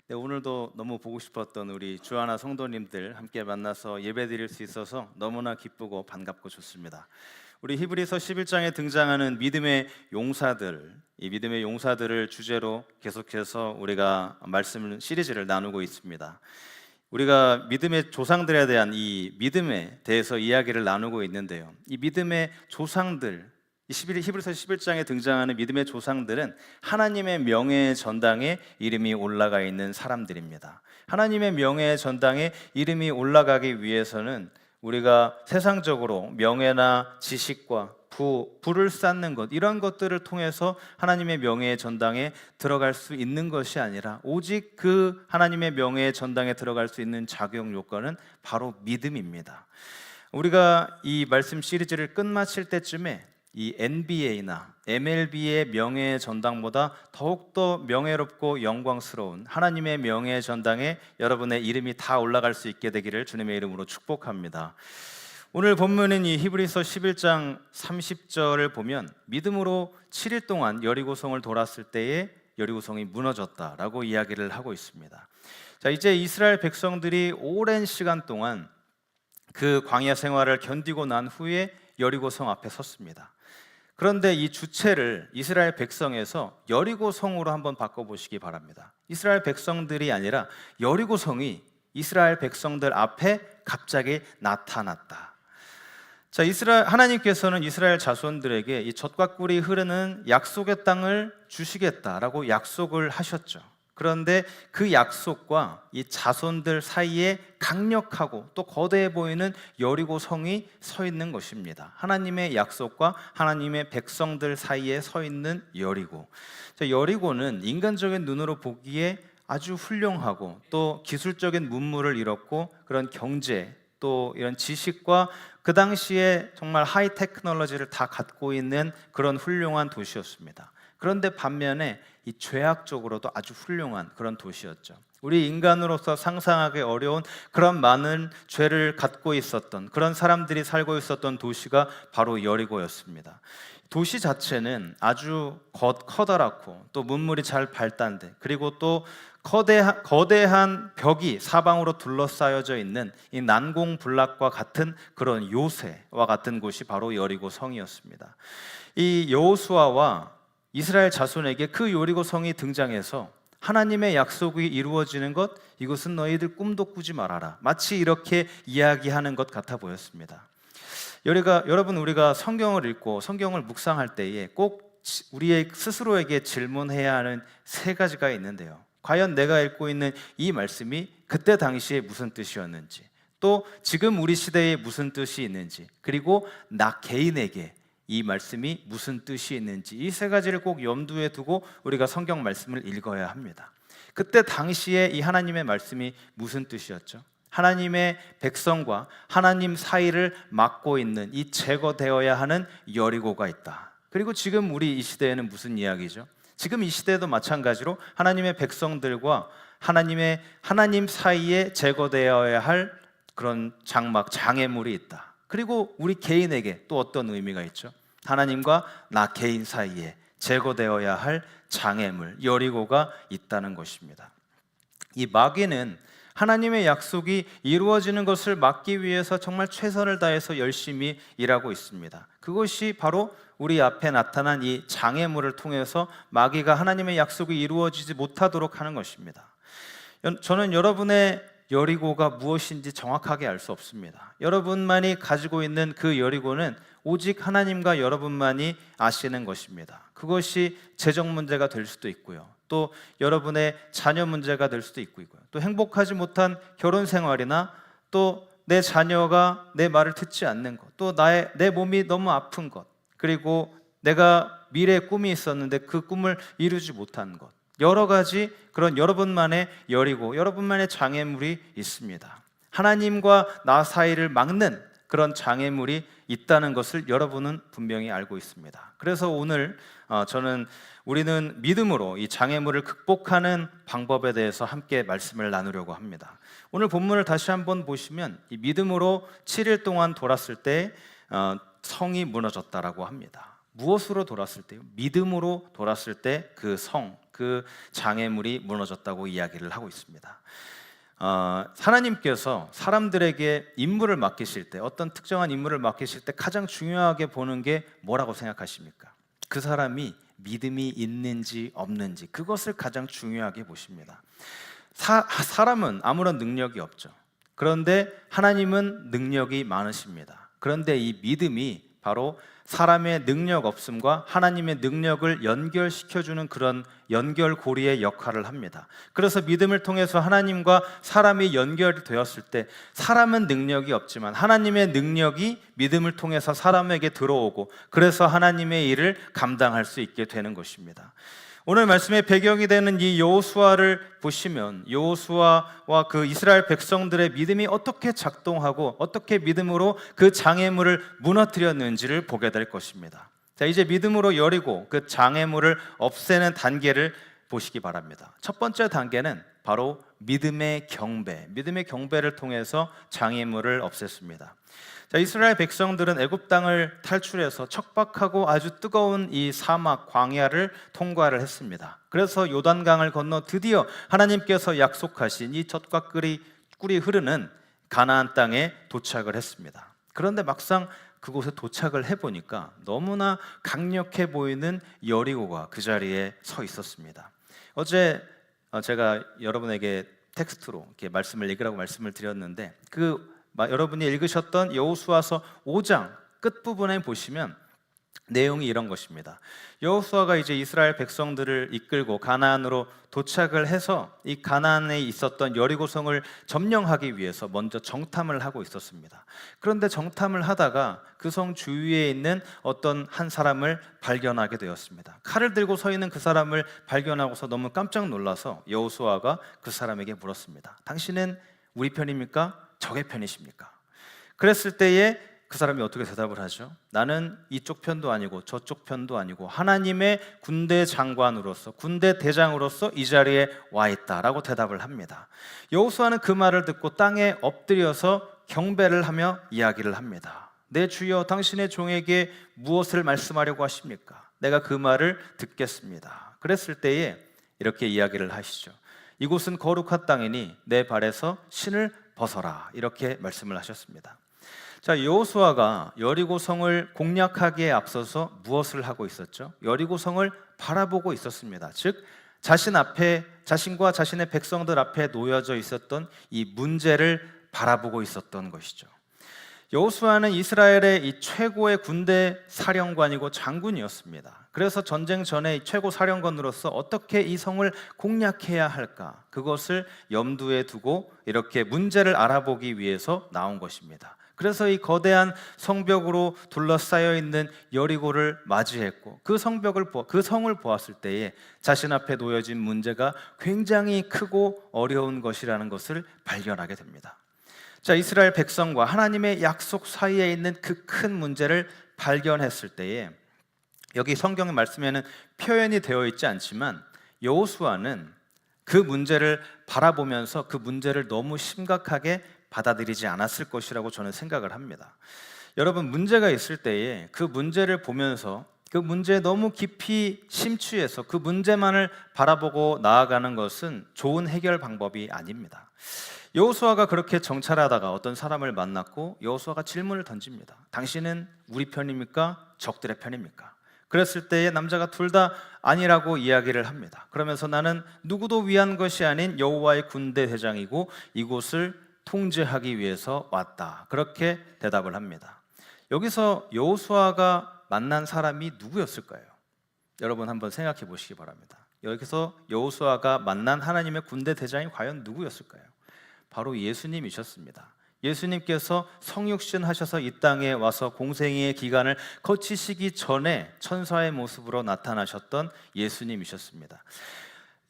네, 오늘도 너무 보고 싶었던 우리 주하나 성도님들 함께 만나서 예배드릴 수 있어서 너무나 기쁘고 반갑고 좋습니다. 우리 히브리서 11장에 등장하는 믿음의 용사들, 이 믿음의 용사들을 주제로 계속해서 우리가 말씀 시리즈를 나누고 있습니다. 우리가 믿음의 조상들에 대한 이 믿음에 대해서 이야기를 나누고 있는데요. 이 믿음의 조상들, 히브리서 11장에 등장하는 믿음의 조상들은 하나님의 명예의 전당에 이름이 올라가 있는 사람들입니다. 하나님의 명예의 전당에 이름이 올라가기 위해서는 우리가 세상적으로 명예나 지식과 부를 쌓는 것, 이런 것들을 통해서 하나님의 명예의 전당에 들어갈 수 있는 것이 아니라 오직 그 하나님의 명예의 전당에 들어갈 수 있는 자격 요건은 바로 믿음입니다. 우리가 이 말씀 시리즈를 끝마칠 때쯤에 이 NBA나 MLB의 명예의 전당보다 더욱더 명예롭고 영광스러운 하나님의 명예의 전당에 여러분의 이름이 다 올라갈 수 있게 되기를 주님의 이름으로 축복합니다. 오늘 본문은 이 히브리서 11장 30절을 보면 믿음으로 7일 동안 여리고성을 돌았을 때에 여리고성이 무너졌다라고 이야기를 하고 있습니다. 자, 이제 이스라엘 백성들이 오랜 시간 동안 그 광야 생활을 견디고 난 후에 여리고성 앞에 섰습니다. 그런데 이 주체를 이스라엘 백성에서 여리고성으로 한번 바꿔보시기 바랍니다. 이스라엘 백성들이 아니라 여리고성이 이스라엘 백성들 앞에 갑자기 나타났다. 자, 하나님께서는 이스라엘 자손들에게 이 젖과 꿀이 흐르는 약속의 땅을 주시겠다라고 약속을 하셨죠. 그런데 그 약속과 이 자손들 사이에 강력하고 또 거대해 보이는 여리고성이 서 있는 것입니다. 하나님의 약속과 하나님의 백성들 사이에 서 있는 여리고. 여리고는 인간적인 눈으로 보기에 아주 훌륭하고 또 기술적인 문물을 잃었고 그런 경제 또 이런 지식과 그 당시에 정말 하이 테크놀로지를 다 갖고 있는 그런 훌륭한 도시였습니다. 그런데 반면에 이 죄악적으로도 아주 훌륭한 그런 도시였죠. 우리 인간으로서 상상하기 어려운 그런 많은 죄를 갖고 있었던 그런 사람들이 살고 있었던 도시가 바로 여리고였습니다. 도시 자체는 아주 커다랗고 또 문물이 잘 발달돼 그리고 또 거대한 벽이 사방으로 둘러싸여져 있는 이 난공불락과 같은 그런 요새와 같은 곳이 바로 여리고 성이었습니다. 이 여호수아와 이스라엘 자손에게 그 여리고 성이 등장해서 하나님의 약속이 이루어지는 것, 이것은 너희들 꿈도 꾸지 말아라, 마치 이렇게 이야기하는 것 같아 보였습니다. 여러분, 우리가 성경을 읽고 성경을 묵상할 때에 꼭 우리의 스스로에게 질문해야 하는 세 가지가 있는데요. 과연 내가 읽고 있는 이 말씀이 그때 당시에 무슨 뜻이었는지, 또 지금 우리 시대에 무슨 뜻이 있는지, 그리고 나 개인에게 이 말씀이 무슨 뜻이 있는지, 이 세 가지를 꼭 염두에 두고 우리가 성경 말씀을 읽어야 합니다. 그때 당시에 이 하나님의 말씀이 무슨 뜻이었죠? 하나님의 백성과 하나님 사이를 막고 있는 이 제거되어야 하는 여리고가 있다. 그리고 지금 우리 이 시대에는 무슨 이야기죠? 지금 이 시대에도 마찬가지로 하나님의 백성들과 하나님 사이에 제거되어야 할 그런 장막, 장애물이 있다. 그리고 우리 개인에게 또 어떤 의미가 있죠? 하나님과 나 개인 사이에 제거되어야 할 장애물, 여리고가 있다는 것입니다. 이 마귀는 하나님의 약속이 이루어지는 것을 막기 위해서 정말 최선을 다해서 열심히 일하고 있습니다. 그것이 바로 우리 앞에 나타난 이 장애물을 통해서 마귀가 하나님의 약속이 이루어지지 못하도록 하는 것입니다. 저는 여러분의 여리고가 무엇인지 정확하게 알 수 없습니다. 여러분만이 가지고 있는 그 여리고는 오직 하나님과 여러분만이 아시는 것입니다. 그것이 재정 문제가 될 수도 있고요. 또 여러분의 자녀 문제가 될 수도 있고요. 또 행복하지 못한 결혼 생활이나 또 내 자녀가 내 말을 듣지 않는 것, 또 내 몸이 너무 아픈 것, 그리고 내가 미래에 꿈이 있었는데 그 꿈을 이루지 못한 것, 여러 가지 그런 여러분만의 여리고, 여러분만의 장애물이 있습니다. 하나님과 나 사이를 막는 그런 장애물이 있다는 것을 여러분은 분명히 알고 있습니다. 그래서 오늘 우리는 믿음으로 이 장애물을 극복하는 방법에 대해서 함께 말씀을 나누려고 합니다. 오늘 본문을 다시 한번 보시면 이 믿음으로 7일 동안 돌았을 때 성이 무너졌다라고 합니다. 무엇으로 돌았을 때요? 믿음으로 돌았을 때 그 성, 그 장애물이 무너졌다고 이야기를 하고 있습니다. 하나님께서 사람들에게 임무를 맡기실 때, 어떤 특정한 임무를 맡기실 때 가장 중요하게 보는 게 뭐라고 생각하십니까? 그 사람이 믿음이 있는지 없는지, 그것을 가장 중요하게 보십니다. 사람은 아무런 능력이 없죠. 그런데 하나님은 능력이 많으십니다. 그런데 이 믿음이 바로 사람의 능력 없음과 하나님의 능력을 연결시켜주는 그런 연결고리의 역할을 합니다. 그래서 믿음을 통해서 하나님과 사람이 연결되었을 때 사람은 능력이 없지만 하나님의 능력이 믿음을 통해서 사람에게 들어오고, 그래서 하나님의 일을 감당할 수 있게 되는 것입니다. 오늘 말씀의 배경이 되는 이 여호수아를 보시면 여호수아와 그 이스라엘 백성들의 믿음이 어떻게 작동하고 어떻게 믿음으로 그 장애물을 무너뜨렸는지를 보게 될 것입니다. 자, 이제 믿음으로 여리고 그 장애물을 없애는 단계를 보시기 바랍니다. 첫 번째 단계는 바로 믿음의 경배를 통해서 장애물을 없앴습니다. 자, 이스라엘 백성들은 애굽 땅을 탈출해서 척박하고 아주 뜨거운 이 사막 광야를 통과를 했습니다. 그래서 요단강을 건너 드디어 하나님께서 약속하신 이 젖과 꿀이 흐르는 가나안 땅에 도착을 했습니다. 그런데 막상 그곳에 도착을 해보니까 너무나 강력해 보이는 여리고가 그 자리에 서 있었습니다. 어제 제가 여러분에게 텍스트로 이렇게 말씀을 읽으라고 말씀을 드렸는데, 여러분이 읽으셨던 여호수아서 5장 끝부분에 보시면 내용이 이런 것입니다. 여호수아가 이제 이스라엘 백성들을 이끌고 가나안으로 도착을 해서 이 가나안에 있었던 여리고성을 점령하기 위해서 먼저 정탐을 하고 있었습니다. 그런데 정탐을 하다가 그 성 주위에 있는 어떤 한 사람을 발견하게 되었습니다. 칼을 들고 서 있는 그 사람을 발견하고서 너무 깜짝 놀라서 여호수아가 그 사람에게 물었습니다. 당신은 우리 편입니까? 적의 편이십니까? 그랬을 때에 그 사람이 어떻게 대답을 하죠? 나는 이쪽 편도 아니고 저쪽 편도 아니고 하나님의 군대 장관으로서, 군대 대장으로서 이 자리에 와 있다라고 대답을 합니다. 여호수아는 그 말을 듣고 땅에 엎드려서 경배를 하며 이야기를 합니다. 내 주여, 당신의 종에게 무엇을 말씀하려고 하십니까? 내가 그 말을 듣겠습니다. 그랬을 때에 이렇게 이야기를 하시죠. 이곳은 거룩한 땅이니 내 발에서 신을 벗어라, 이렇게 말씀을 하셨습니다. 자, 여호수아가 여리고성을 공략하기에 앞서서 무엇을 하고 있었죠? 여리고성을 바라보고 있었습니다. 즉 자신과 자신의 백성들 앞에 놓여져 있었던 이 문제를 바라보고 있었던 것이죠. 여호수아는 이스라엘의 이 최고의 군대 사령관이고 장군이었습니다. 그래서 전쟁 전에 최고 사령관으로서 어떻게 이 성을 공략해야 할까, 그것을 염두에 두고 이렇게 문제를 알아보기 위해서 나온 것입니다. 그래서 이 거대한 성벽으로 둘러싸여 있는 여리고를 맞이했고, 그 성을 보았을 때에 자신 앞에 놓여진 문제가 굉장히 크고 어려운 것이라는 것을 발견하게 됩니다. 자, 이스라엘 백성과 하나님의 약속 사이에 있는 그 큰 문제를 발견했을 때에, 여기 성경의 말씀에는 표현이 되어 있지 않지만 여호수아는 그 문제를 바라보면서 그 문제를 너무 심각하게 받아들이지 않았을 것이라고 저는 생각을 합니다. 여러분, 문제가 있을 때에 그 문제를 보면서 그 문제에 너무 깊이 심취해서 그 문제만을 바라보고 나아가는 것은 좋은 해결 방법이 아닙니다. 여호수아가 그렇게 정찰하다가 어떤 사람을 만났고 여호수아가 질문을 던집니다. 당신은 우리 편입니까? 적들의 편입니까? 그랬을 때에 남자가 둘 다 아니라고 이야기를 합니다. 그러면서 나는 누구도 위한 것이 아닌 여호와의 군대 대장이고 이곳을 통제하기 위해서 왔다, 그렇게 대답을 합니다. 여기서 여호수아가 만난 사람이 누구였을까요? 여러분 한번 생각해 보시기 바랍니다. 여기서 여호수아가 만난 하나님의 군대 대장이 과연 누구였을까요? 바로 예수님이셨습니다. 예수님께서 성육신 하셔서 이 땅에 와서 공생애의 기간을 거치시기 전에 천사의 모습으로 나타나셨던 예수님이셨습니다.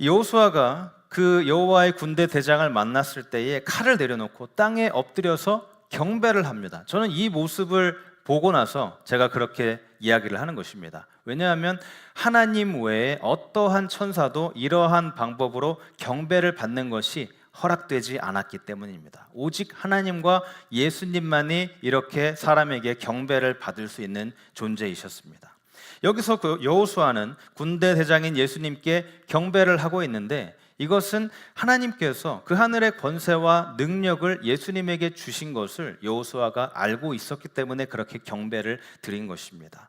여호수아가 그 여호와의 군대 대장을 만났을 때에 칼을 내려놓고 땅에 엎드려서 경배를 합니다. 저는 이 모습을 보고 나서 제가 그렇게 이야기를 하는 것입니다. 왜냐하면 하나님 외에 어떠한 천사도 이러한 방법으로 경배를 받는 것이 허락되지 않았기 때문입니다. 오직 하나님과 예수님만이 이렇게 사람에게 경배를 받을 수 있는 존재이셨습니다. 여기서 그 여호수아는 군대 대장인 예수님께 경배를 하고 있는데, 이것은 하나님께서 그 하늘의 권세와 능력을 예수님에게 주신 것을 여호수아가 알고 있었기 때문에 그렇게 경배를 드린 것입니다.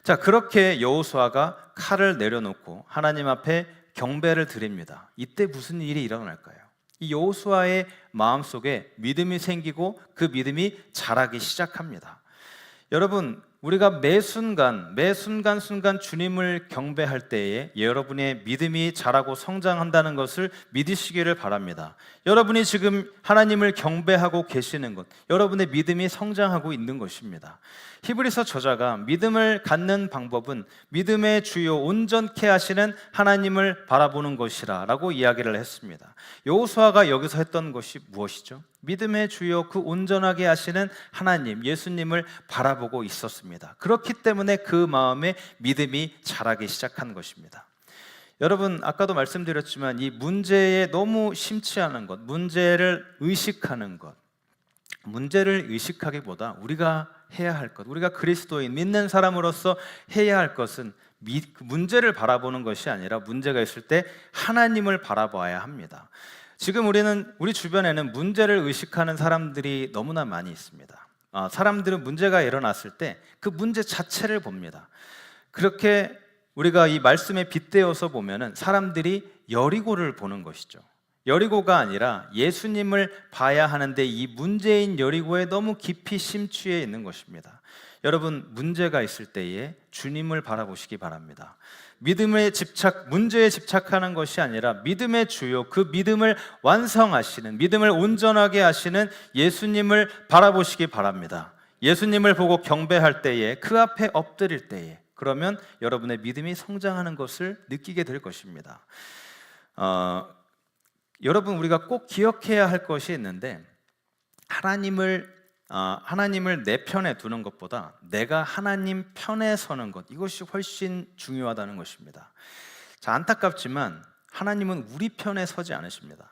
자, 그렇게 여호수아가 칼을 내려놓고 하나님 앞에 경배를 드립니다. 이때 무슨 일이 일어날까요? 이 여호수아의 마음속에 믿음이 생기고 그 믿음이 자라기 시작합니다. 여러분, 우리가 매 순간 주님을 경배할 때에 여러분의 믿음이 자라고 성장한다는 것을 믿으시기를 바랍니다. 여러분이 지금 하나님을 경배하고 계시는 것, 여러분의 믿음이 성장하고 있는 것입니다. 히브리서 저자가 믿음을 갖는 방법은 믿음의 주요 온전케 하시는 하나님을 바라보는 것이라 라고 이야기를 했습니다. 여호수아가 여기서 했던 것이 무엇이죠? 믿음의 주요 그 온전하게 하시는 하나님, 예수님을 바라보고 있었습니다. 그렇기 때문에 그 마음에 믿음이 자라기 시작한 것입니다. 여러분, 아까도 말씀드렸지만 이 문제에 너무 심취하는 것, 문제를 의식하는 것, 문제를 의식하기보다 우리가 해야 할 것, 우리가 그리스도인 믿는 사람으로서 해야 할 것은 문제를 바라보는 것이 아니라 문제가 있을 때 하나님을 바라봐야 합니다. 지금 우리 주변에는 문제를 의식하는 사람들이 너무나 많이 있습니다. 사람들은 문제가 일어났을 때 그 문제 자체를 봅니다. 그렇게 우리가 이 말씀에 빗대어서 보면은 사람들이 여리고를 보는 것이죠. 여리고가 아니라 예수님을 봐야 하는데 이 문제인 여리고에 너무 깊이 심취해 있는 것입니다. 여러분, 문제가 있을 때에 주님을 바라보시기 바랍니다. 믿음에 문제에 집착하는 것이 아니라 믿음의 주요, 그 믿음을 완성하시는, 믿음을 온전하게 하시는 예수님을 바라보시기 바랍니다. 예수님을 보고 경배할 때에, 그 앞에 엎드릴 때에, 그러면 여러분의 믿음이 성장하는 것을 느끼게 될 것입니다. 여러분, 우리가 꼭 기억해야 할 것이 있는데, 하나님을 내 편에 두는 것보다 내가 하나님 편에 서는 것, 이것이 훨씬 중요하다는 것입니다. 자, 안타깝지만 하나님은 우리 편에 서지 않으십니다.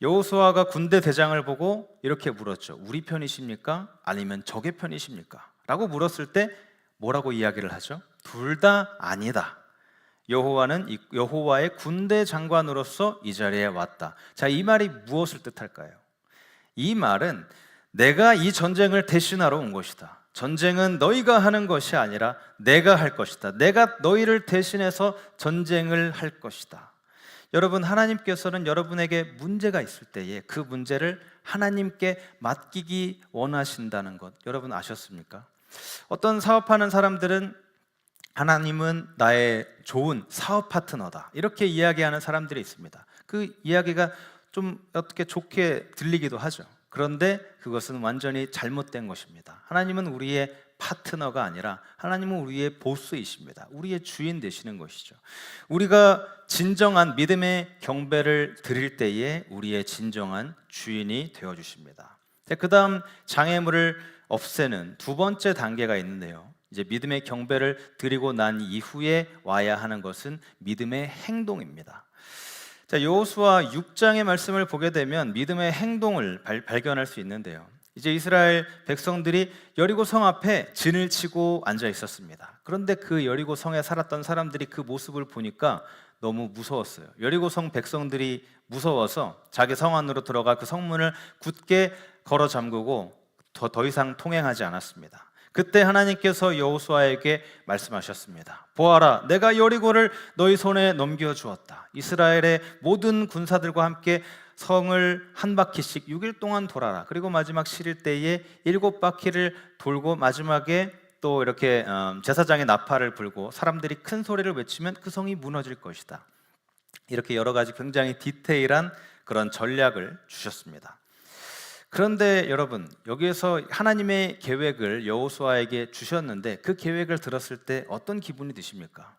여호수아가 군대 대장을 보고 이렇게 물었죠. 우리 편이십니까? 아니면 적의 편이십니까? 라고 물었을 때 뭐라고 이야기를 하죠? 둘 다 아니다. 여호와의 군대 장관으로서 이 자리에 왔다. 자, 이 말이 무엇을 뜻할까요? 이 말은 내가 이 전쟁을 대신하러 온 것이다. 전쟁은 너희가 하는 것이 아니라 내가 할 것이다. 내가 너희를 대신해서 전쟁을 할 것이다. 여러분, 하나님께서는 여러분에게 문제가 있을 때에 그 문제를 하나님께 맡기기 원하신다는 것, 여러분 아셨습니까? 어떤 사업하는 사람들은 하나님은 나의 좋은 사업 파트너다, 이렇게 이야기하는 사람들이 있습니다. 그 이야기가 좀 어떻게 좋게 들리기도 하죠. 그런데 그것은 완전히 잘못된 것입니다. 하나님은 우리의 파트너가 아니라 하나님은 우리의 보스이십니다. 우리의 주인 되시는 것이죠. 우리가 진정한 믿음의 경배를 드릴 때에 우리의 진정한 주인이 되어주십니다. 그 다음 장애물을 없애는 두 번째 단계가 있는데요, 이제 믿음의 경배를 드리고 난 이후에 와야 하는 것은 믿음의 행동입니다. 자, 여호수아 6장의 말씀을 보게 되면 믿음의 행동을 발견할 수 있는데요, 이제 이스라엘 백성들이 여리고 성 앞에 진을 치고 앉아 있었습니다. 그런데 그 여리고 성에 살았던 사람들이 그 모습을 보니까 너무 무서웠어요. 여리고 성 백성들이 무서워서 자기 성 안으로 들어가 그 성문을 굳게 걸어 잠그고 더 이상 통행하지 않았습니다. 그때 하나님께서 여호수아에게 말씀하셨습니다. 보아라, 내가 여리고를 너희 손에 넘겨주었다. 이스라엘의 모든 군사들과 함께 성을 한 바퀴씩 6일 동안 돌아라. 그리고 마지막 실일 때에 7바퀴를 돌고 마지막에 또 이렇게 제사장의 나팔을 불고 사람들이 큰 소리를 외치면 그 성이 무너질 것이다. 이렇게 여러 가지 굉장히 디테일한 그런 전략을 주셨습니다. 그런데 여러분, 여기에서 하나님의 계획을 여호수아에게 주셨는데 그 계획을 들었을 때 어떤 기분이 드십니까?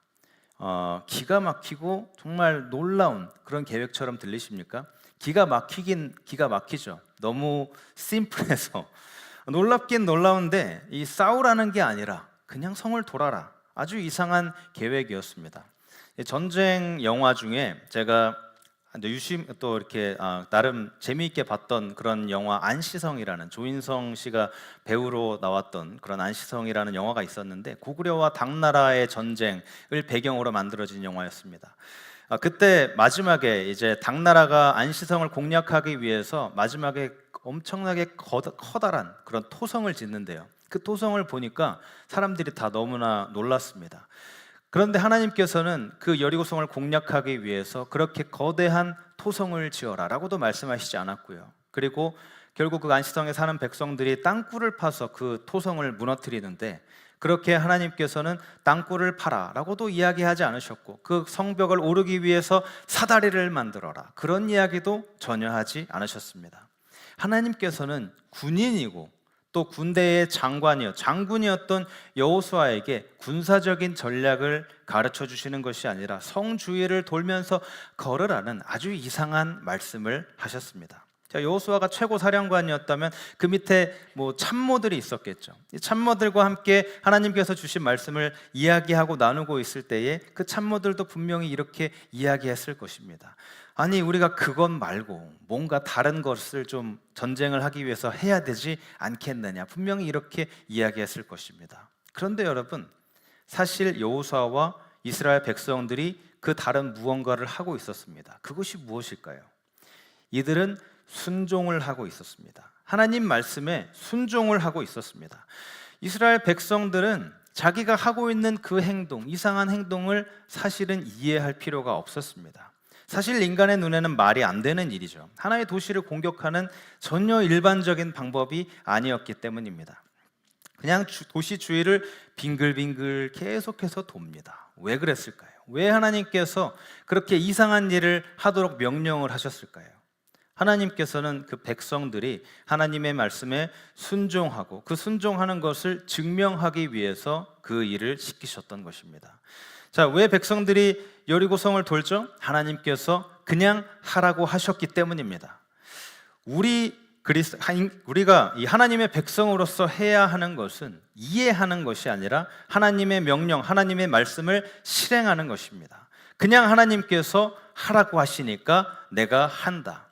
기가 막히고 정말 놀라운 그런 계획처럼 들리십니까? 기가 막히긴 기가 막히죠. 너무 심플해서 놀랍긴 놀라운데, 이 싸우라는 게 아니라 그냥 성을 돌아라, 아주 이상한 계획이었습니다. 전쟁 영화 중에 제가 유심 또 이렇게 나름 재미있게 봤던 그런 영화 안시성이라는, 조인성 씨가 배우로 나왔던 그런 안시성이라는 영화가 있었는데, 고구려와 당나라의 전쟁을 배경으로 만들어진 영화였습니다. 그때 마지막에 이제 당나라가 안시성을 공략하기 위해서 마지막에 엄청나게 커다란 그런 토성을 짓는데요. 그 토성을 보니까 사람들이 다 너무나 놀랐습니다. 그런데 하나님께서는 그 여리고성을 공략하기 위해서 그렇게 거대한 토성을 지어라 라고도 말씀하시지 않았고요. 그리고 결국 그 안시성에 사는 백성들이 땅굴을 파서 그 토성을 무너뜨리는데, 그렇게 하나님께서는 땅굴을 파라 라고도 이야기하지 않으셨고, 그 성벽을 오르기 위해서 사다리를 만들어라, 그런 이야기도 전혀 하지 않으셨습니다. 하나님께서는 군인이고 또 군대의 장군이었던 여호수아에게 군사적인 전략을 가르쳐 주시는 것이 아니라 성 주위를 돌면서 걸으라는 아주 이상한 말씀을 하셨습니다. 자, 여호수아가 최고 사령관이었다면 그 밑에 참모들이 있었겠죠. 이 참모들과 함께 하나님께서 주신 말씀을 이야기하고 나누고 있을 때에 그 참모들도 분명히 이렇게 이야기했을 것입니다. 아니, 우리가 그것 말고 뭔가 다른 것을 좀 전쟁을 하기 위해서 해야 되지 않겠느냐, 분명히 이렇게 이야기했을 것입니다. 그런데 여러분, 사실 여호수아와 이스라엘 백성들이 그 다른 무언가를 하고 있었습니다. 그것이 무엇일까요? 이들은 순종을 하고 있었습니다. 하나님 말씀에 순종을 하고 있었습니다. 이스라엘 백성들은 자기가 하고 있는 그 행동, 이상한 행동을 사실은 이해할 필요가 없었습니다. 사실 인간의 눈에는 말이 안 되는 일이죠. 하나의 도시를 공격하는 전혀 일반적인 방법이 아니었기 때문입니다. 그냥 도시 주위를 빙글빙글 계속해서 돕니다. 왜 그랬을까요? 왜 하나님께서 그렇게 이상한 일을 하도록 명령을 하셨을까요? 하나님께서는 그 백성들이 하나님의 말씀에 순종하고 그 순종하는 것을 증명하기 위해서 그 일을 시키셨던 것입니다. 자, 왜 백성들이 여리고성을 돌죠? 하나님께서 그냥 하라고 하셨기 때문입니다. 우리가 이 하나님의 백성으로서 해야 하는 것은 이해하는 것이 아니라 하나님의 명령, 하나님의 말씀을 실행하는 것입니다. 그냥 하나님께서 하라고 하시니까 내가 한다.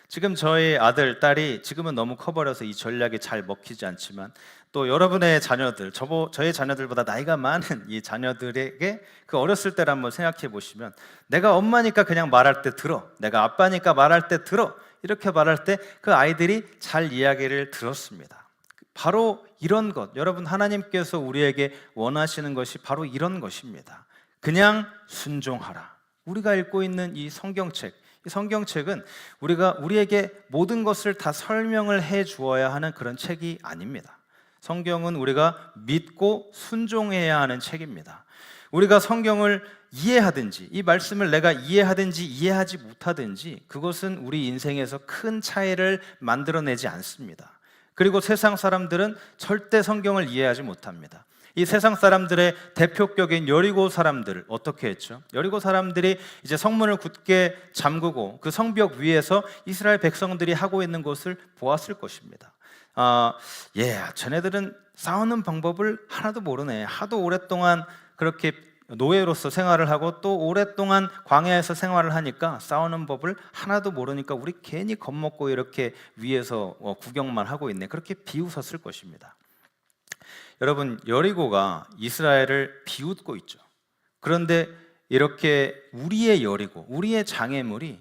지금 저희 아들, 딸이 지금은 너무 커버려서 이 전략이 잘 먹히지 않지만, 또 여러분의 자녀들, 저의 자녀들보다 나이가 많은 이 자녀들에게 그 어렸을 때를 한번 생각해 보시면, 내가 엄마니까 그냥 말할 때 들어, 내가 아빠니까 말할 때 들어, 이렇게 말할 때 그 아이들이 잘 이야기를 들었습니다. 바로 이런 것, 여러분, 하나님께서 우리에게 원하시는 것이 바로 이런 것입니다. 그냥 순종하라. 우리가 읽고 있는 이 성경책, 이 성경책은 우리에게 모든 것을 다 설명을 해 주어야 하는 그런 책이 아닙니다. 성경은 우리가 믿고 순종해야 하는 책입니다. 우리가 성경을 이해하든지, 이 말씀을 내가 이해하든지 이해하지 못하든지, 그것은 우리 인생에서 큰 차이를 만들어내지 않습니다. 그리고 세상 사람들은 절대 성경을 이해하지 못합니다. 이 세상 사람들의 대표격인 여리고 사람들을 어떻게 했죠? 여리고 사람들이 이제 성문을 굳게 잠그고 그 성벽 위에서 이스라엘 백성들이 하고 있는 것을 보았을 것입니다. 쟤네들은 싸우는 방법을 하나도 모르네. 하도 오랫동안 그렇게 노예로서 생활을 하고 또 오랫동안 광야에서 생활을 하니까 싸우는 법을 하나도 모르니까 우리 괜히 겁먹고 이렇게 위에서 구경만 하고 있네. 그렇게 비웃었을 것입니다. 여러분, 여리고가 이스라엘을 비웃고 있죠. 그런데 이렇게 우리의 여리고, 우리의 장애물이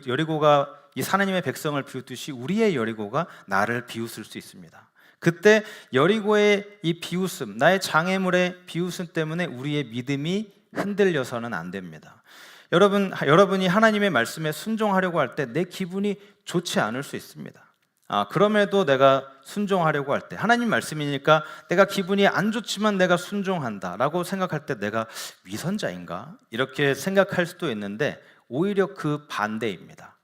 여리고가 이 하나님의 백성을 비웃듯이 우리의 여리고가 나를 비웃을 수 있습니다. 그때 여리고의 이 비웃음, 나의 장애물의 비웃음 때문에 우리의 믿음이 흔들려서는 안 됩니다. 여러분이 하나님의 말씀에 순종하려고 할 때 내 기분이 좋지 않을 수 있습니다. 그럼에도 내가 순종하려고 할 때, 하나님 말씀이니까 내가 기분이 안 좋지만 내가 순종한다 라고 생각할 때 내가 위선자인가? 이렇게 생각할 수도 있는데, 오히려 그 반대입니다.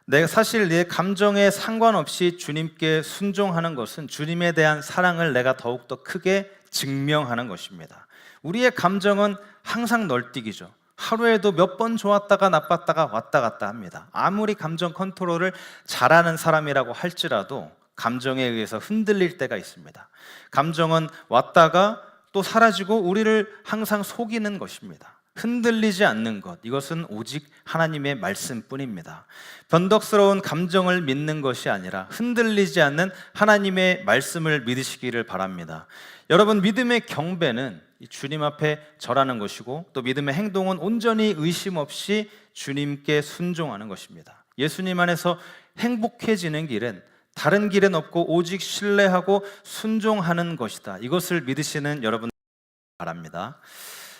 내가 사실 내 감정에 상관없이 주님께 순종하는 것은 주님에 대한 사랑을 내가 더욱더 크게 증명하는 것입니다. 우리의 감정은 항상 널뛰기죠. 하루에도 몇 번 좋았다가 나빴다가 왔다 갔다 합니다. 아무리 감정 컨트롤을 잘하는 사람이라고 할지라도 감정에 의해서 흔들릴 때가 있습니다. 감정은 왔다가 또 사라지고 우리를 항상 속이는 것입니다. 흔들리지 않는 것, 이것은 오직 하나님의 말씀뿐입니다. 변덕스러운 감정을 믿는 것이 아니라 흔들리지 않는 하나님의 말씀을 믿으시기를 바랍니다. 여러분, 믿음의 경배는 주님 앞에 절하는 것이고, 또 믿음의 행동은 온전히 의심 없이 주님께 순종하는 것입니다. 예수님 안에서 행복해지는 길은 다른 길은 없고 오직 신뢰하고 순종하는 것이다. 이것을 믿으시는 여러분 바랍니다.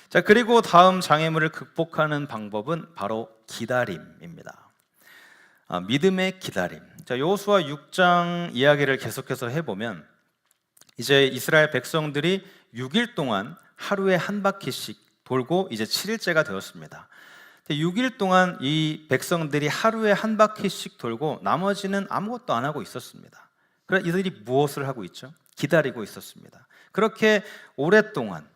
자, 그리고 다음 장애물을 극복하는 방법은 바로 기다림입니다. 믿음의 기다림. 자, 여호수아 6장 이야기를 계속해서 해보면 이제 이스라엘 백성들이 6일 동안 하루에 한 바퀴씩 돌고 이제 7일째가 되었습니다. 6일 동안 이 백성들이 하루에 한 바퀴씩 돌고 나머지는 아무것도 안 하고 있었습니다. 그래서 이들이 무엇을 하고 있죠? 기다리고 있었습니다. 그렇게 오랫동안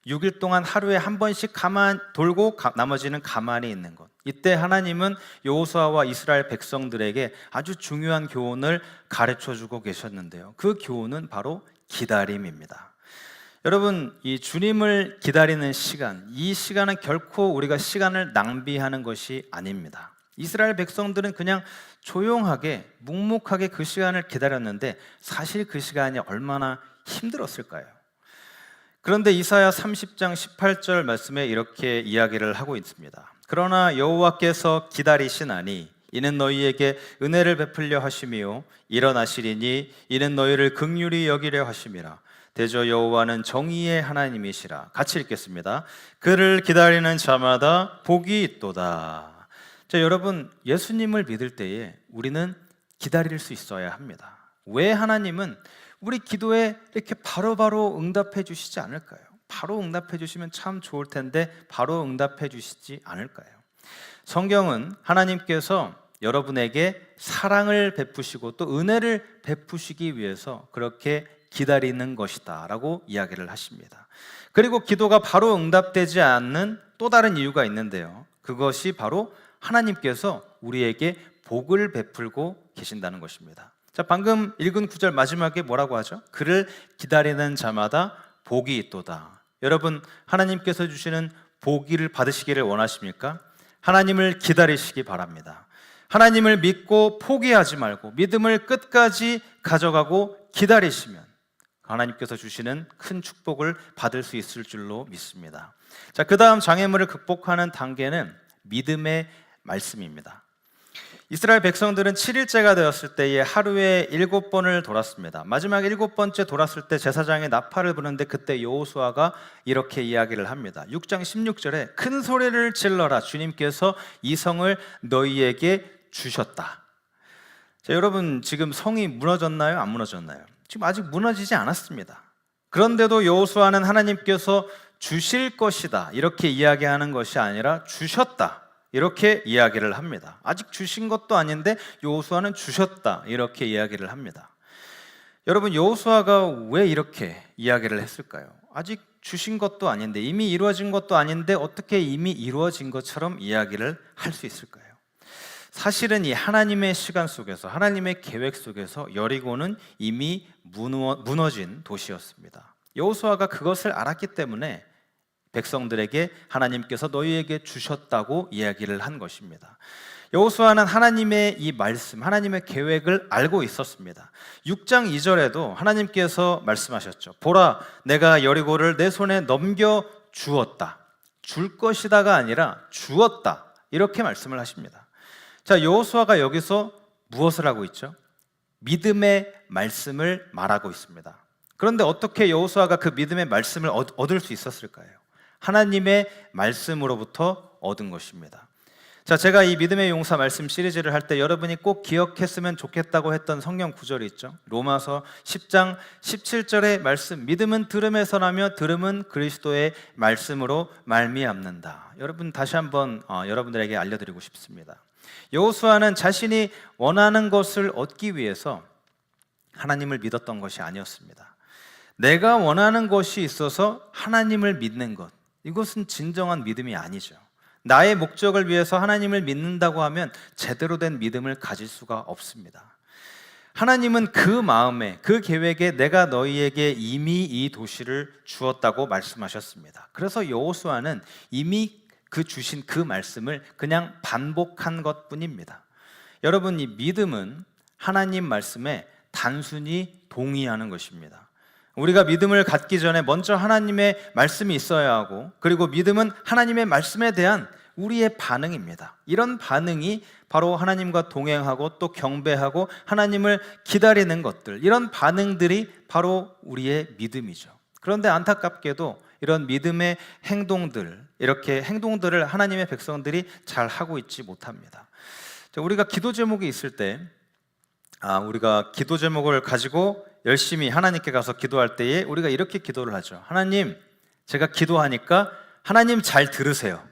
6일 동안 하루에 한 번씩 가만 돌고 나머지는 가만히 있는 것. 이때 하나님은 여호수아와 이스라엘 백성들에게 아주 중요한 교훈을 가르쳐주고 계셨는데요. 그 교훈은 바로 기다림입니다. 여러분, 이 주님을 기다리는 시간, 이 시간은 결코 우리가 시간을 낭비하는 것이 아닙니다. 이스라엘 백성들은 그냥 조용하게 묵묵하게 그 시간을 기다렸는데 사실 그 시간이 얼마나 힘들었을까요? 그런데 이사야 30장 18절 말씀에 이렇게 이야기를 하고 있습니다. 그러나 여호와께서 기다리시나니 이는 너희에게 은혜를 베풀려 하심이요 일어나시리니 이는 너희를 긍휼히 여기려 하심이라. 대저 여호와는 정의의 하나님이시라. 같이 읽겠습니다. 그를 기다리는 자마다 복이 있도다. 자, 여러분, 예수님을 믿을 때에 우리는 기다릴 수 있어야 합니다. 왜 하나님은 우리 기도에 이렇게 바로바로 응답해 주시지 않을까요? 바로 응답해 주시면 참 좋을 텐데 바로 응답해 주시지 않을까요? 성경은 하나님께서 여러분에게 사랑을 베푸시고 또 은혜를 베푸시기 위해서 그렇게 기다리는 것이다 라고 이야기를 하십니다. 그리고 기도가 바로 응답되지 않는 또 다른 이유가 있는데요. 그것이 바로 하나님께서 우리에게 복을 베풀고 계신다는 것입니다. 자, 방금 읽은 구절 마지막에 뭐라고 하죠? 그를 기다리는 자마다 복이 있도다. 여러분, 하나님께서 주시는 복을 받으시기를 원하십니까? 하나님을 기다리시기 바랍니다. 하나님을 믿고 포기하지 말고 믿음을 끝까지 가져가고 기다리시면 하나님께서 주시는 큰 축복을 받을 수 있을 줄로 믿습니다. 자, 그 다음 장애물을 극복하는 단계는 믿음의 말씀입니다. 이스라엘 백성들은 7일째가 되었을 때에 하루에 7번을 돌았습니다. 마지막 7번째 돌았을 때 제사장이 나팔을 부는데 그때 여호수아가 이렇게 이야기를 합니다. 6장 16절에 큰 소리를 질러라. 주님께서 이 성을 너희에게 주셨다. 자, 여러분, 지금 성이 무너졌나요? 안 무너졌나요? 지금 아직 무너지지 않았습니다. 그런데도 여호수아는 하나님께서 주실 것이다 이렇게 이야기하는 것이 아니라 주셨다 이렇게 이야기를 합니다. 아직 주신 것도 아닌데 여호수아는 주셨다 이렇게 이야기를 합니다. 여러분, 여호수아가 왜 이렇게 이야기를 했을까요? 아직 주신 것도 아닌데, 이미 이루어진 것도 아닌데 어떻게 이미 이루어진 것처럼 이야기를 할 수 있을까요? 사실은 이 하나님의 시간 속에서, 하나님의 계획 속에서 여리고는 이미 무너진 도시였습니다. 여호수아가 그것을 알았기 때문에 백성들에게 하나님께서 너희에게 주셨다고 이야기를 한 것입니다. 여호수아는 하나님의 이 말씀, 하나님의 계획을 알고 있었습니다. 6장 2절에도 하나님께서 말씀하셨죠. 보라, 내가 여리고를 내 손에 넘겨 주었다. 줄 것이다가 아니라 주었다. 이렇게 말씀을 하십니다. 자, 여호수아가 여기서 무엇을 하고 있죠? 믿음의 말씀을 말하고 있습니다. 그런데 어떻게 여호수아가 그 믿음의 말씀을 얻을 수 있었을까요? 하나님의 말씀으로부터 얻은 것입니다. 자, 제가 이 믿음의 용사 말씀 시리즈를 할 때 여러분이 꼭 기억했으면 좋겠다고 했던 성경 구절이 있죠. 로마서 10장 17절의 말씀, 믿음은 들음에서 나며 들음은 그리스도의 말씀으로 말미암는다. 여러분, 다시 한번 여러분들에게 알려드리고 싶습니다. 여호수아는 자신이 원하는 것을 얻기 위해서 하나님을 믿었던 것이 아니었습니다. 내가 원하는 것이 있어서 하나님을 믿는 것, 이것은 진정한 믿음이 아니죠. 나의 목적을 위해서 하나님을 믿는다고 하면 제대로 된 믿음을 가질 수가 없습니다. 하나님은 그 마음에, 그 계획에 내가 너희에게 이미 이 도시를 주었다고 말씀하셨습니다. 그래서 여호수아는 이미 그 주신 그 말씀을 그냥 반복한 것뿐입니다. 여러분, 이 믿음은 하나님 말씀에 단순히 동의하는 것입니다. 우리가 믿음을 갖기 전에 먼저 하나님의 말씀이 있어야 하고, 그리고 믿음은 하나님의 말씀에 대한 우리의 반응입니다. 이런 반응이 바로 하나님과 동행하고 또 경배하고 하나님을 기다리는 것들, 이런 반응들이 바로 우리의 믿음이죠. 그런데 안타깝게도 이런 믿음의 행동들, 이렇게 행동들을 하나님의 백성들이 잘 하고 있지 못합니다. 우리가 기도 제목이 있을 때, 우리가 기도 제목을 가지고 열심히 하나님께 가서 기도할 때에 우리가 이렇게 기도를 하죠. 하나님, 제가 기도하니까 하나님 잘 들으세요.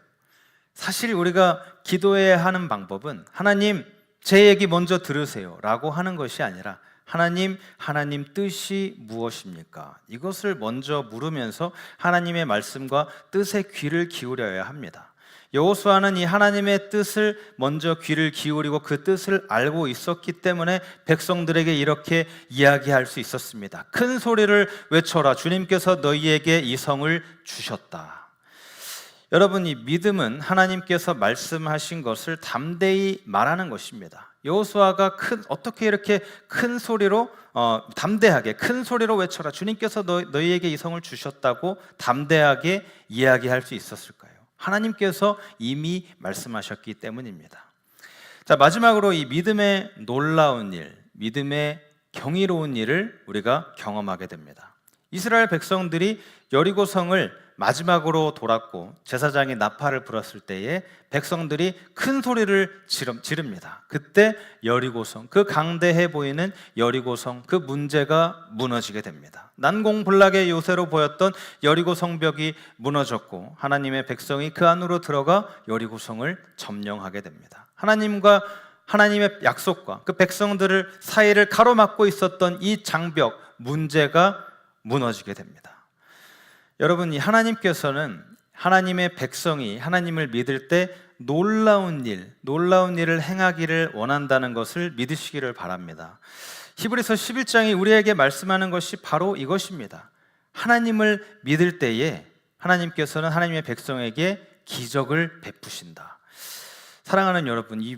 사실 우리가 기도해야 하는 방법은 하나님, 제 얘기 먼저 들으세요 라고 하는 것이 아니라 하나님 뜻이 무엇입니까? 이것을 먼저 물으면서 하나님의 말씀과 뜻에 귀를 기울여야 합니다. 여호수아는 이 하나님의 뜻을 먼저 귀를 기울이고 그 뜻을 알고 있었기 때문에 백성들에게 이렇게 이야기할 수 있었습니다. 큰 소리를 외쳐라. 주님께서 너희에게 이 성을 주셨다. 여러분, 이 믿음은 하나님께서 말씀하신 것을 담대히 말하는 것입니다. 여호수아가 어떻게 이렇게 큰 소리로 담대하게 큰 소리로 외쳐라. 주님께서 너희에게 이 성을 주셨다고 담대하게 이야기할 수 있었을까요? 하나님께서 이미 말씀하셨기 때문입니다. 자, 마지막으로 이 믿음의 놀라운 일, 믿음의 경이로운 일을 우리가 경험하게 됩니다. 이스라엘 백성들이 여리고성을 마지막으로 돌았고 제사장이 나팔을 불었을 때에 백성들이 큰 소리를 지릅니다. 그때 여리고성, 그 강대해 보이는 여리고성, 그 문제가 무너지게 됩니다. 난공불락의 요새로 보였던 여리고 성벽이 무너졌고 하나님의 백성이 그 안으로 들어가 여리고성을 점령하게 됩니다. 하나님의 약속과 그 백성들을 사이를 가로막고 있었던 이 장벽, 문제가 무너지게 됩니다. 여러분, 이 하나님께서는 하나님의 백성이 하나님을 믿을 때 놀라운 일을 행하기를 원한다는 것을 믿으시기를 바랍니다. 히브리서 11장이 우리에게 말씀하는 것이 바로 이것입니다. 하나님을 믿을 때에 하나님께서는 하나님의 백성에게 기적을 베푸신다. 사랑하는 여러분, 이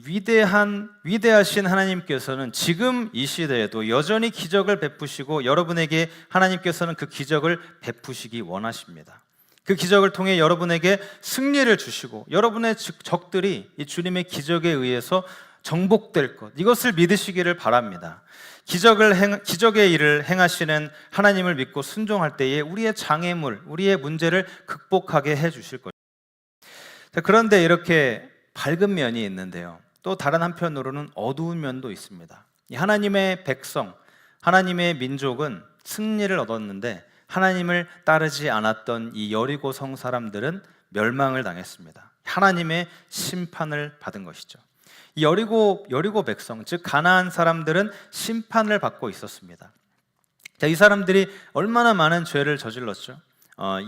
위대하신 하나님께서는 지금 이 시대에도 여전히 기적을 베푸시고 여러분에게 하나님께서는 그 기적을 베푸시기 원하십니다. 그 기적을 통해 여러분에게 승리를 주시고 여러분의 적들이 이 주님의 기적에 의해서 정복될 것, 이것을 믿으시기를 바랍니다. 기적의 일을 행하시는 하나님을 믿고 순종할 때에 우리의 장애물, 우리의 문제를 극복하게 해주실 것입니다. 그런데 이렇게 밝은 면이 있는데요, 또 다른 한편으로는 어두운 면도 있습니다. 이 하나님의 백성, 하나님의 민족은 승리를 얻었는데 하나님을 따르지 않았던 이 여리고성 사람들은 멸망을 당했습니다. 하나님의 심판을 받은 것이죠. 이 여리고 백성, 즉 가나안 사람들은 심판을 받고 있었습니다. 자, 이 사람들이 얼마나 많은 죄를 저질렀죠.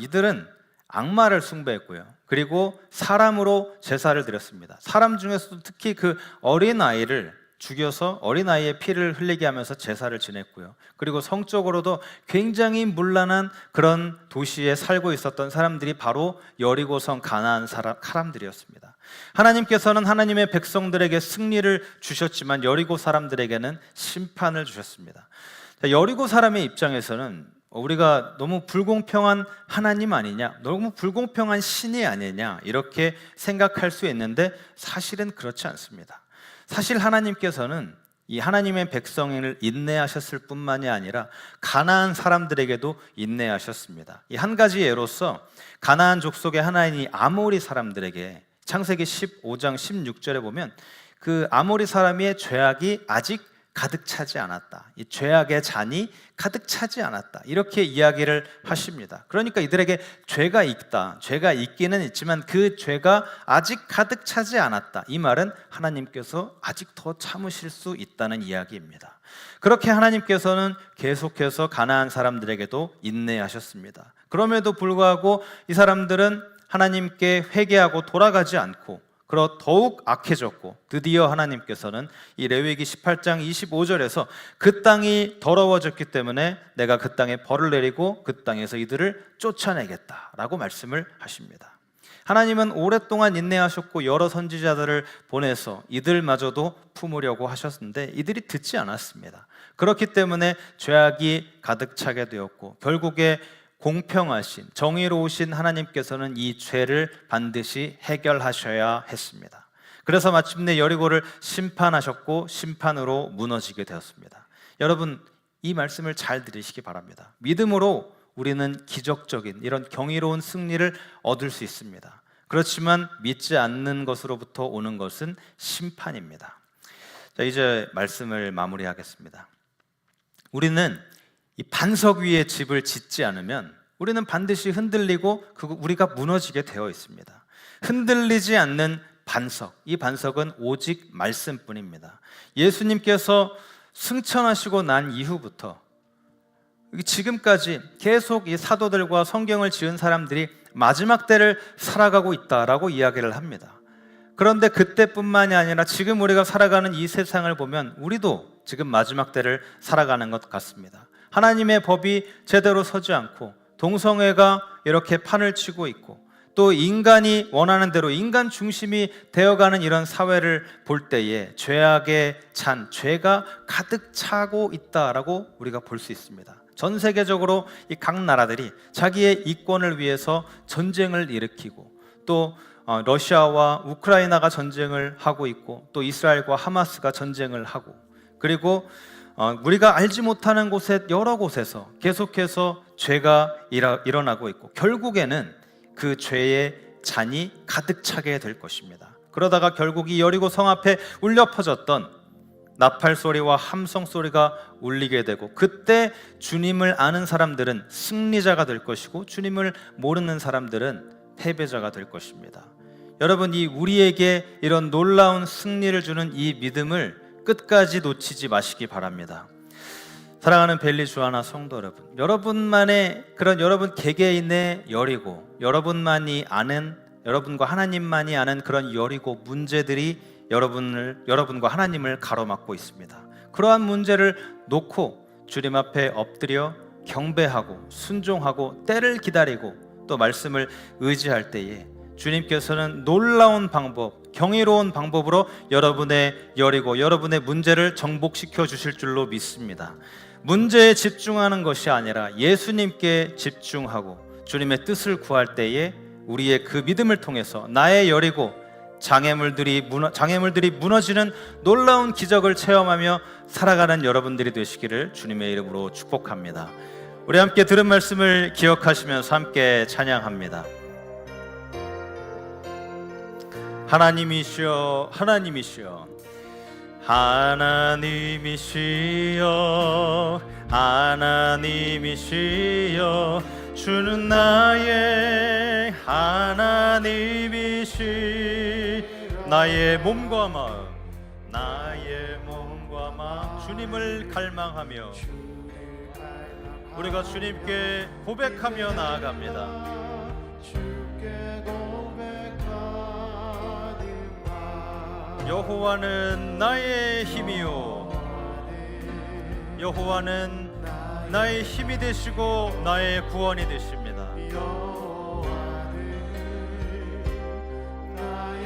이들은 악마를 숭배했고요, 그리고 사람으로 제사를 드렸습니다. 사람 중에서도 특히 그 어린아이를 죽여서 어린아이의 피를 흘리게 하면서 제사를 지냈고요, 그리고 성적으로도 굉장히 문란한 그런 도시에 살고 있었던 사람들이 바로 여리고성 가나안 사람들이었습니다. 하나님께서는 하나님의 백성들에게 승리를 주셨지만 여리고 사람들에게는 심판을 주셨습니다. 여리고 사람의 입장에서는 우리가 너무 불공평한 하나님 아니냐, 너무 불공평한 신이 아니냐, 이렇게 생각할 수 있는데 사실은 그렇지 않습니다. 사실 하나님께서는 이 하나님의 백성을 인내하셨을 뿐만이 아니라 가나안 사람들에게도 인내하셨습니다. 이 한 가지 예로서 가나안 족속의 하나인 이 아모리 사람들에게 창세기 15장 16절에 보면 그 아모리 사람의 죄악이 아직 가득 차지 않았다, 이 죄악의 잔이 가득 차지 않았다, 이렇게 이야기를 하십니다. 그러니까 이들에게 죄가 있다, 죄가 있기는 있지만 그 죄가 아직 가득 차지 않았다, 이 말은 하나님께서 아직 더 참으실 수 있다는 이야기입니다. 그렇게 하나님께서는 계속해서 가나안 사람들에게도 인내하셨습니다. 그럼에도 불구하고 이 사람들은 하나님께 회개하고 돌아가지 않고 더욱 악해졌고, 드디어 하나님께서는 이 레위기 18장 25절에서 그 땅이 더러워졌기 때문에 내가 그 땅에 벌을 내리고 그 땅에서 이들을 쫓아내겠다라고 말씀을 하십니다. 하나님은 오랫동안 인내하셨고 여러 선지자들을 보내서 이들마저도 품으려고 하셨는데 이들이 듣지 않았습니다. 그렇기 때문에 죄악이 가득 차게 되었고 결국에 공평하신 정의로우신 하나님께서는 이 죄를 반드시 해결하셔야 했습니다. 그래서 마침내 여리고를 심판하셨고 심판으로 무너지게 되었습니다. 여러분, 이 말씀을 잘 들으시기 바랍니다. 믿음으로 우리는 기적적인 이런 경이로운 승리를 얻을 수 있습니다. 그렇지만 믿지 않는 것으로부터 오는 것은 심판입니다. 자, 이제 말씀을 마무리하겠습니다. 우리는 이 반석 위에 집을 짓지 않으면 우리는 반드시 흔들리고 우리가 무너지게 되어 있습니다. 흔들리지 않는 반석, 이 반석은 오직 말씀뿐입니다. 예수님께서 승천하시고 난 이후부터 지금까지 계속 이 사도들과 성경을 지은 사람들이 마지막 때를 살아가고 있다라고 이야기를 합니다. 그런데 그때뿐만이 아니라 지금 우리가 살아가는 이 세상을 보면 우리도 지금 마지막 때를 살아가는 것 같습니다. 하나님의 법이 제대로 서지 않고 동성애가 이렇게 판을 치고 있고 또 인간이 원하는 대로 인간 중심이 되어가는 이런 사회를 볼 때에 죄악에 찬 죄가 가득 차고 있다라고 우리가 볼 수 있습니다. 전 세계적으로 이 각 나라들이 자기의 이권을 위해서 전쟁을 일으키고 또 러시아와 우크라이나가 전쟁을 하고 있고 또 이스라엘과 하마스가 전쟁을 하고 그리고 우리가 알지 못하는 곳에 여러 곳에서 계속해서 죄가 일어나고 있고 결국에는 그 죄의 잔이 가득 차게 될 것입니다. 그러다가 결국 이 여리고 성 앞에 울려 퍼졌던 나팔 소리와 함성 소리가 울리게 되고 그때 주님을 아는 사람들은 승리자가 될 것이고 주님을 모르는 사람들은 패배자가 될 것입니다. 여러분, 이 우리에게 이런 놀라운 승리를 주는 이 믿음을 끝까지 놓치지 마시기 바랍니다. 사랑하는 벨리 주하나 성도 여러분, 여러분만의 그런 여러분 개개인의 여리고 여러분만이 아는 여러분과 하나님만이 아는 그런 여리고 문제들이 여러분과 하나님을 가로막고 있습니다. 그러한 문제를 놓고 주님 앞에 엎드려 경배하고 순종하고 때를 기다리고 또 말씀을 의지할 때에 주님께서는 놀라운 방법, 경이로운 방법으로 여러분의 여리고 여러분의 문제를 정복시켜 주실 줄로 믿습니다. 문제에 집중하는 것이 아니라 예수님께 집중하고 주님의 뜻을 구할 때에 우리의 그 믿음을 통해서 나의 여리고 장애물들이 무너지는 놀라운 기적을 체험하며 살아가는 여러분들이 되시기를 주님의 이름으로 축복합니다. 우리 함께 들은 말씀을 기억하시면서 함께 찬양합니다. 하나님이시여, 하나님이시여, 하나님이시여, 하나님이시여, 주는 나의 하나님이시. 나의 몸과 마음, 나의 몸과 마음 주님을 갈망하며 우리가 주님께 고백하며 나아갑니다. 여호와는 나의 힘이요, 여호와는 나의 힘이 되시고 나의 구원이 되십니다.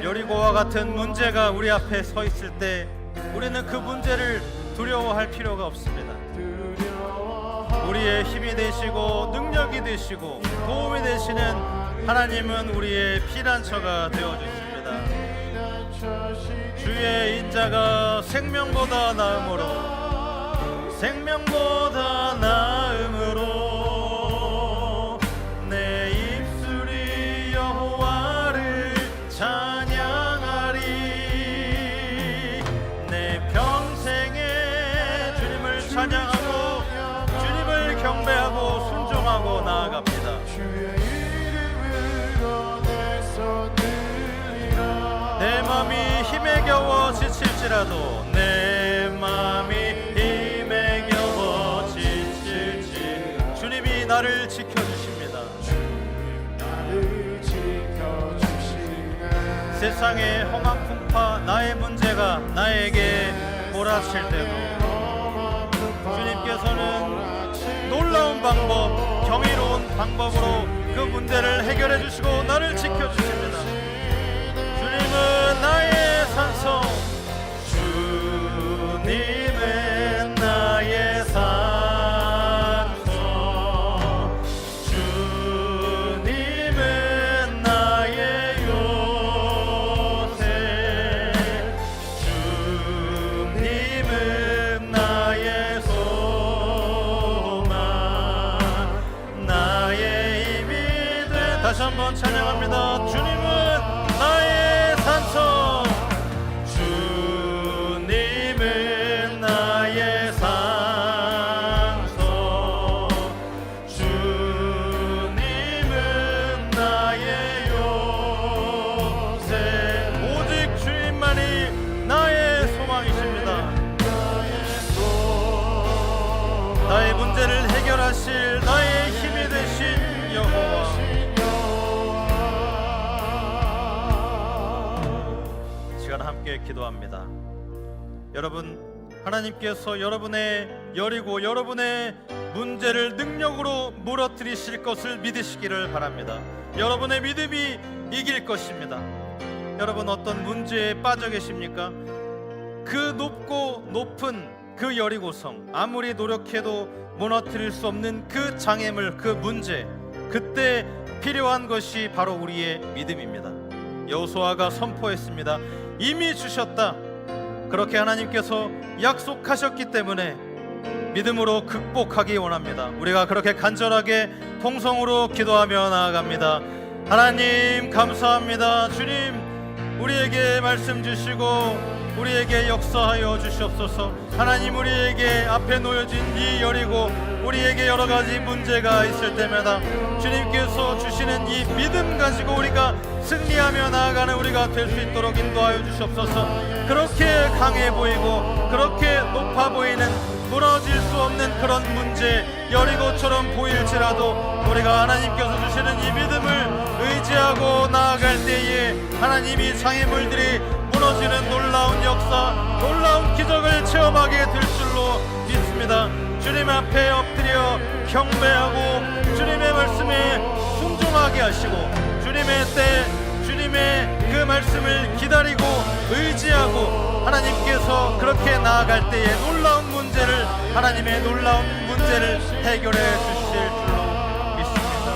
여리고와 같은 문제가 우리 앞에 서 있을 때 우리는 그 문제를 두려워할 필요가 없습니다. 우리의 힘이 되시고 능력이 되시고 도움이 되시는 하나님은 우리의 피난처가 되어주십니다. 주의 인자가 생명보다 나음으로, 생명보다 나음으로 내 입술이 여호와를 찬양하리. 내 평생에 주님을 찬양하고 주님을 경배하고 순종하고 나아갑니다. 내 맘이 힘에 겨워 지칠지라도, 내 맘이 힘에 겨워 지칠지 주님이 나를 지켜주십니다. 세상의 험한 풍파, 나의 문제가 나에게 몰아칠 때도 주님께서는 놀라운 방법, 경이로운 방법으로 그 문제를 해결해 주시고 나를 지켜 주십니다. 주님은 나의 산성, 주님은 나의 산성, 주님은 나의 요새, 주님은 나의 소망, 나의 힘이 돼. 다시 한번 찬양합니다. 주님은 나의 산성, 주님은 나의 산성, 주님은 나의 요새. 오직 주님만이 나의 소망이십니다. 나의 문제를 해결하실 나의 힘이 되신 여호와. 시간 함께 기도합니다. 여러분, 하나님께서 여러분의 여리고 여러분의 문제를 능력으로 무너뜨리실 것을 믿으시기를 바랍니다. 여러분의 믿음이 이길 것입니다. 여러분, 어떤 문제에 빠져 계십니까? 그 높고 높은 그 여리고성, 아무리 노력해도 무너뜨릴 수 없는 그 장애물, 그 문제, 그때 필요한 것이 바로 우리의 믿음입니다. 여호수아가 선포했습니다. 이미 주셨다. 그렇게 하나님께서 약속하셨기 때문에 믿음으로 극복하기 원합니다. 우리가 그렇게 간절하게 통성으로 기도하며 나아갑니다. 하나님 감사합니다. 주님, 우리에게 말씀 주시고 우리에게 역사하여 주시옵소서. 하나님, 우리에게 앞에 놓여진 이 여리고 우리에게 여러 가지 문제가 있을 때마다 주님께서 주시는 이 믿음 가지고 우리가 승리하며 나아가는 우리가 될 수 있도록 인도하여 주시옵소서. 그렇게 강해 보이고 그렇게 높아 보이는 무너질 수 없는 그런 문제, 여리고처럼 보일지라도 우리가 하나님께서 주시는 이 믿음을 의지하고 나아갈 때에 하나님이 장애물들이 무너지는 놀라운 역사, 놀라운 기적을 체험하게 될 줄로 믿습니다. 주님 앞에 엎드려 경배하고 주님의 말씀에 순종하게 하시고 주님의 때, 주님의 그 말씀을 기다리고 의지하고 하나님께서 그렇게 나아갈 때에 놀라운 문제를, 하나님의 놀라운 문제를 해결해 주실 줄로 믿습니다.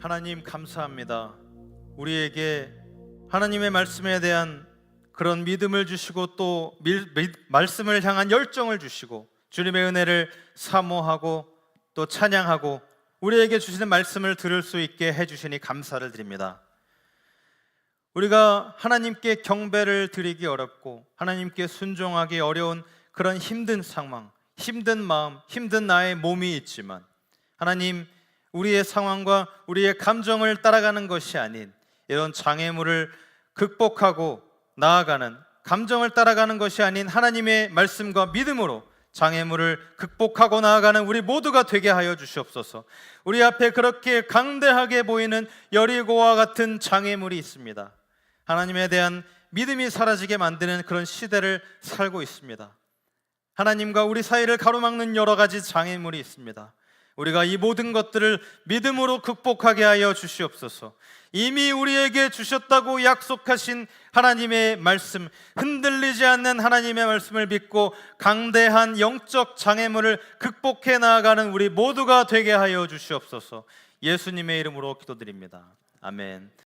하나님 감사합니다. 우리에게 하나님의 말씀에 대한 그런 믿음을 주시고 또 말씀을 향한 열정을 주시고 주님의 은혜를 사모하고 또 찬양하고 우리에게 주시는 말씀을 들을 수 있게 해주시니 감사를 드립니다. 우리가 하나님께 경배를 드리기 어렵고 하나님께 순종하기 어려운 그런 힘든 상황, 힘든 마음, 힘든 나의 몸이 있지만 하나님, 우리의 상황과 우리의 감정을 따라가는 것이 아닌 이런 장애물을 극복하고 나아가는, 감정을 따라가는 것이 아닌 하나님의 말씀과 믿음으로 장애물을 극복하고 나아가는 우리 모두가 되게 하여 주시옵소서. 우리 앞에 그렇게 강대하게 보이는 여리고와 같은 장애물이 있습니다. 하나님에 대한 믿음이 사라지게 만드는 그런 시대를 살고 있습니다. 하나님과 우리 사이를 가로막는 여러 가지 장애물이 있습니다. 우리가 이 모든 것들을 믿음으로 극복하게 하여 주시옵소서. 이미 우리에게 주셨다고 약속하신 하나님의 말씀, 흔들리지 않는 하나님의 말씀을 믿고 강대한 영적 장애물을 극복해 나아가는 우리 모두가 되게 하여 주시옵소서. 예수님의 이름으로 기도드립니다. 아멘.